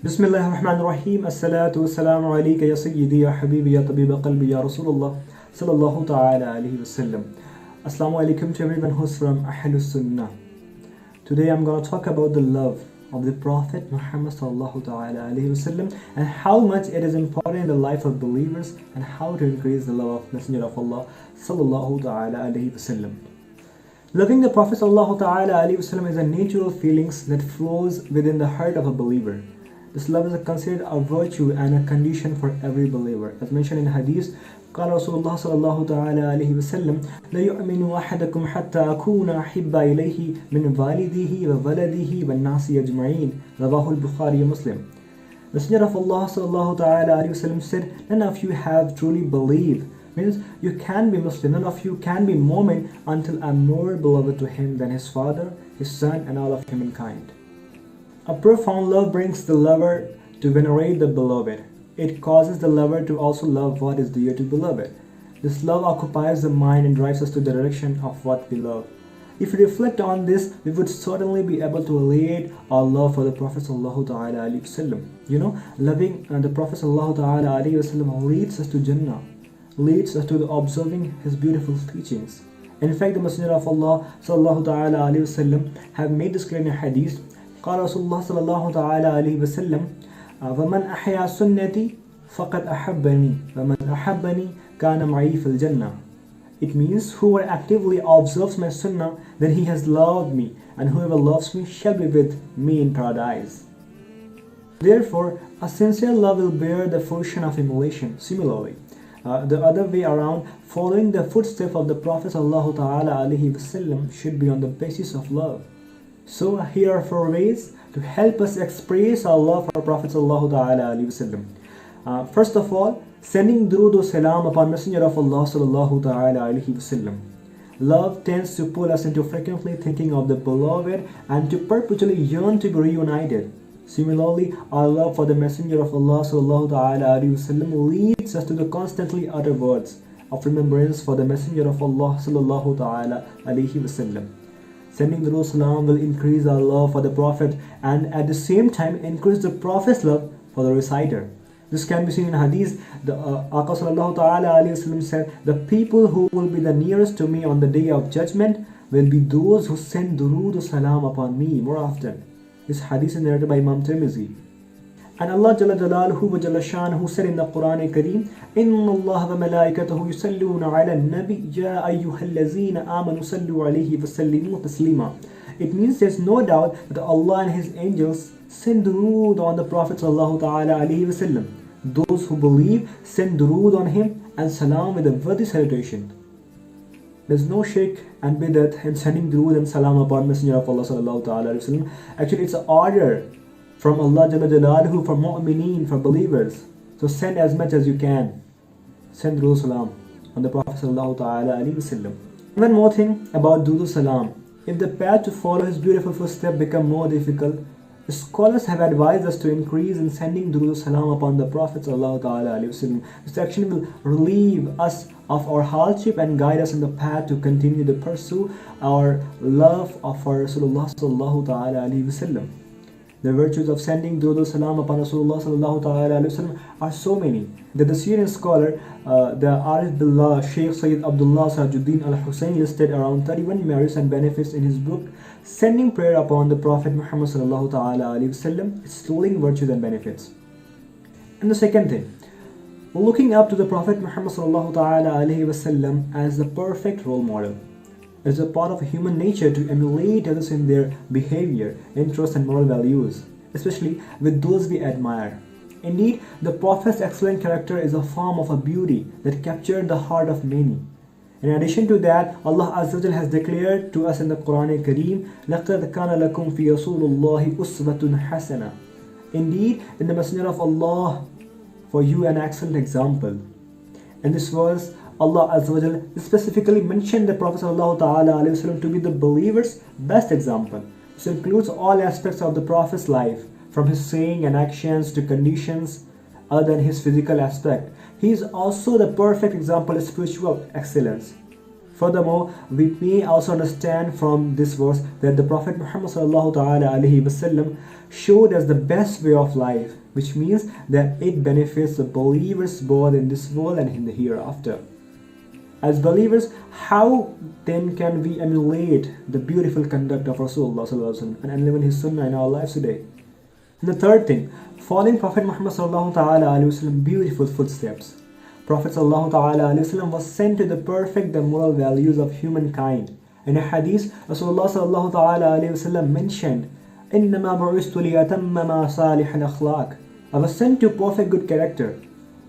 بسم الله الرحمن الرحيم الصلاة والسلام عليك يا سيدي يا حبيبي يا طبيب قلبي يا رسول الله صلى الله تعالى عليه وسلم. Assalamu alaikum to everyone who's from Ahlus Sunnah. Today I'm going to talk about the love of the Prophet Muhammad sallallahu ta'ala alayhi wasallam and how much it is important in the life of believers and how to increase the love of Messenger of Allah sallallahu ta'ala alayhi wasallam. Loving the Prophet sallallahu ta'ala alayhi wasallam is a natural feelings that flows within the heart of a believer. This love is considered a virtue and a condition for every believer. As mentioned in Hadith, قال رسول الله صلى الله تعالى عليه وسلم لا يؤمن أحدكم حتى أكون أحب إليه من والده وولده والناس أجمعين. رواه البخاري Muslim. Messenger of Allah صلى الله تعالى عليه وسلم said, none of you have truly believed. Means you can be Muslim, none of you can be Mu'min until I'm more beloved to him than his father, his son, and all of humankind. A profound love brings the lover to venerate the beloved. It causes the lover to also love what is dear to beloved. This love occupies the mind and drives us to the direction of what we love. If we reflect on this, we would certainly be able to alleviate our love for the Prophet sallallahu ta'ala alayhi wasallam. Loving the Prophet sallallahu ta'ala alayhi wasallam leads us to Jannah, leads us to the observing his beautiful teachings. In fact, the Messenger of Allah sallallahu ta'ala alayhi wasallam have made this clear in a hadith. قال رسول الله صلى الله تعالى عليه وسلم ومن أحيا سنتي فقد أحبني ومن أحبني كان معي في الجنة. It means whoever actively observes my sunnah, then he has loved me, and whoever loves me shall be with me in paradise. Therefore, a sincere love will bear the fruition of emulation. Similarly, the other way around, following the footsteps of the Prophet sallallahu ta'ala alayhi wasallam should be on the basis of love. So here are 4 ways to help us express our love for Prophet sallallahu ta'ala alayhi wasallam. First of all, sending durood wa salam upon Messenger of Allah sallallahu ta'ala alayhi wasallam. Love tends to pull us into frequently thinking of the beloved and to perpetually yearn to be reunited. Similarly, our love for the Messenger of Allah sallallahu ta'ala alayhi wasallam leads us to the constantly utter words of remembrance for the Messenger of Allah sallallahu ta'ala alayhi wasallam. Sending durood salam will increase our love for the Prophet and at the same time increase the Prophet's love for the reciter. This can be seen in Hadith. The Aqa sallallahu ta'ala alayhi wasallam said, the people who will be the nearest to me on the day of judgment will be those who send durood salam upon me more often. This Hadith is narrated by Imam Tirmidhi. And Allah Jalla Jalaluhu wa Jalla Shanuhu said in the Quran Kareem, Inna Allah wa malaikatahu yusalluna ala nabi ya ayyuhallazina amanu sallu alayhi wa sallimu taslima. It means there's no doubt that Allah and His angels send durood on the Prophet sallallahu ta'ala alayhi wa sallam. Those who believe send durood on him and salam with a worthy salutation. There's no shirk and bidat in sending durood and salam upon Messenger of Allah sallallahu ta'ala alayhi wa sallam. Actually, it's an order from Allah Jalla Jalaluhu for mu'mineen, for believers. So send as much as you can. Send durood salam on the Prophet sallallahu ta'ala alayhi wa sallam. One more thing about durood salam. If the path to follow his beautiful footsteps become more difficult, scholars have advised us to increase in sending durood salam upon the Prophet sallallahu ta'ala alayhi wa sallam. This action will relieve us of our hardship and guide us in the path to continue to pursue our love of our Rasulullah sallallahu ta'ala alayhi wa sallam. The virtues of sending durood salam upon Rasulullah sallallahu ta'ala alayhi wa sallam are so many that the Syrian scholar, the Arif Billah Sheikh Sayyid Abdullah Sajuddin al-Hussein listed around 31 merits and benefits in his book Sending Prayer Upon the Prophet Muhammad sallallahu ta'ala alayhi wa sallam, its ruling virtues and benefits. And the second thing, looking up to the Prophet Muhammad sallallahu ta'ala alayhi wa sallam as the perfect role model. It is a part of human nature to emulate others in their behavior, interests and moral values, especially with those we admire. Indeed, the Prophet's excellent character is a form of a beauty that captured the heart of many. In addition to that, Allah Azza wa Jal has declared to us in the Quran Kareem, لَقَدْ كَانَ لَكُمْ فِي رَسُولِ اللَّهِ أُسْوَةٌ حَسَنَةٌ. Indeed, in the Messenger of Allah, for you an excellent example. In this verse, Allah Azza wa Jal specifically mentioned the Prophet sallallahu ta'ala alayhi wa sallam to be the believer's best example. This includes all aspects of the Prophet's life, from his saying and actions to conditions other than his physical aspect. He is also the perfect example of spiritual excellence. Furthermore, we may also understand from this verse that the Prophet Muhammad sallallahu ta'ala alaihi wasallam showed us the best way of life, which means that it benefits the believers both in this world and in the hereafter. As believers, how then can we emulate the beautiful conduct of Rasulullah sallallahu alaihi wasallam and live in his sunnah in our lives today? And the third thing, following Prophet Muhammad sallallahu ta'ala alaihi wasallam beautiful footsteps. Prophet sallallahu ta'ala alaihi wasallam was sent to the perfect the moral values of humankind. In a hadith, Rasulullah sallallahu ta'ala alaihi wasallam mentioned, إِنَّمَا بُعِثْتُ لِيَتَمَّمَا صَالِحَ الْأَخْلَاقِ. I was sent to perfect good character.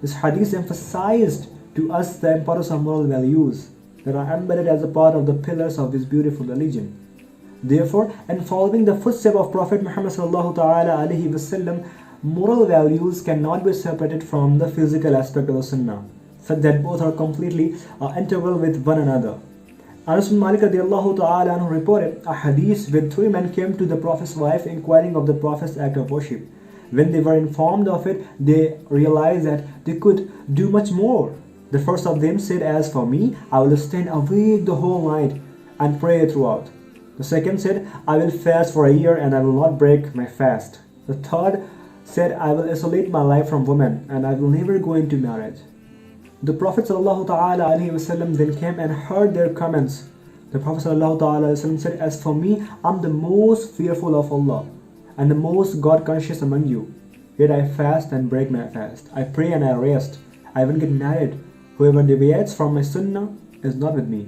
This hadith emphasized to us the importance of moral values that are embedded as a part of the pillars of this beautiful religion. Therefore, in following the footsteps of Prophet Muhammad sallallahu ta'ala alaihi wasallam, moral values cannot be separated from the physical aspect of the sunnah, such that both are completely integral with one another. Anas bin Malik radiallahu ta'ala anhu reported a hadith where three men came to the Prophet's wife inquiring of the Prophet's act of worship. When they were informed of it, they realized that they could do much more. The first of them said, "As for me, I will stand awake the whole night and pray throughout." The second said, "I will fast for a year and I will not break my fast." The third said, "I will isolate my life from women and I will never go into marriage." The Prophet ﷺ then came and heard their comments. The Prophet ﷺ said, "As for me, I am the most fearful of Allah and the most God conscious among you. Yet I fast and break my fast. I pray and I rest. I even get married. Whoever deviates from my sunnah is not with me."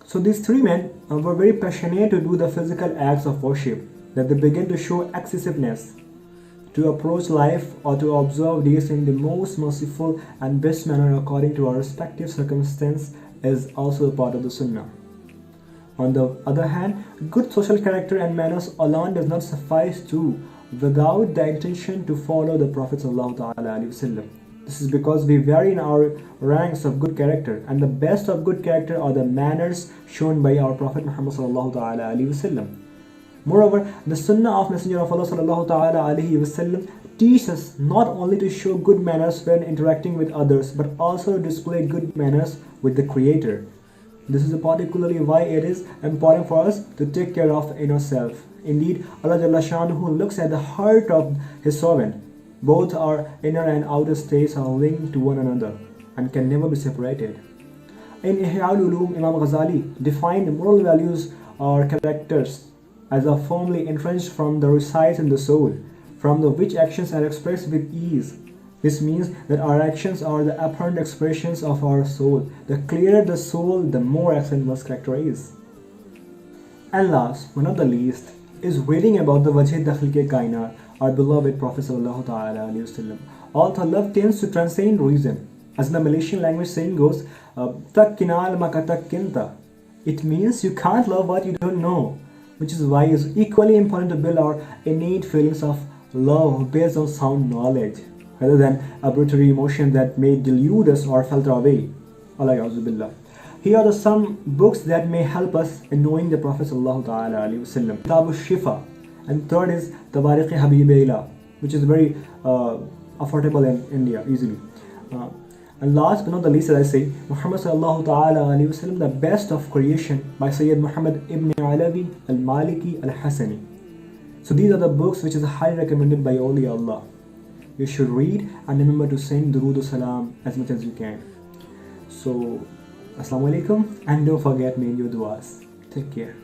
So these three men were very passionate to do the physical acts of worship, that they began to show excessiveness. To approach life or to observe these in the most merciful and best manner according to our respective circumstance is also a part of the sunnah. On the other hand, good social character and manners alone does not suffice without the intention to follow the Prophet ﷺ. This is because we vary in our ranks of good character, and the best of good character are the manners shown by our Prophet Muhammad ﷺ. Moreover, the Sunnah of Messenger of Allah sallallahu ta'ala alaihi wasallam teaches us not only to show good manners when interacting with others, but also to display good manners with the Creator. This is particularly why it is important for us to take care of inner self. Indeed, Allah Jalla Shanuhu looks at the heart of His servant. Both our inner and outer states are linked to one another and can never be separated. In Ihya al-Ulum, Imam Ghazali defined moral values or characters as are firmly entrenched from the resides in the soul, from the which actions are expressed with ease. This means that our actions are the apparent expressions of our soul. The clearer the soul, the more excellent one's character is. And last, but not the least, is reading about the Wajh Dakhil ke Kainat, our beloved Prophet sallallahu ta'ala alayhi wasallam. Although love tends to transcend reason, as the Malaysian language saying goes, "Tak kinal maka tak kinta." It means you can't love what you don't know, which is why it's equally important to build our innate feelings of love based on sound knowledge, rather than arbitrary emotion that may delude us or filter away. Billah. Here are some books that may help us in knowing the Prophet sallallahu ta'ala alayhi wasallam. Kitab al-Shifa, and third is Tawarikh Habib-e-Ilah, which is very affordable in India easily. And last but not the least, as I say, Muhammad sallallahu ta'ala alayhi wasallam, the best of creation, by Sayyid Muhammad ibn Alawi al-Maliki al-Hasani. So these are the books which is highly recommended by only Allah. You should read and remember to send durood salam as much as you can. So, Assalamu alaikum, and don't forget me in your duas. Take care.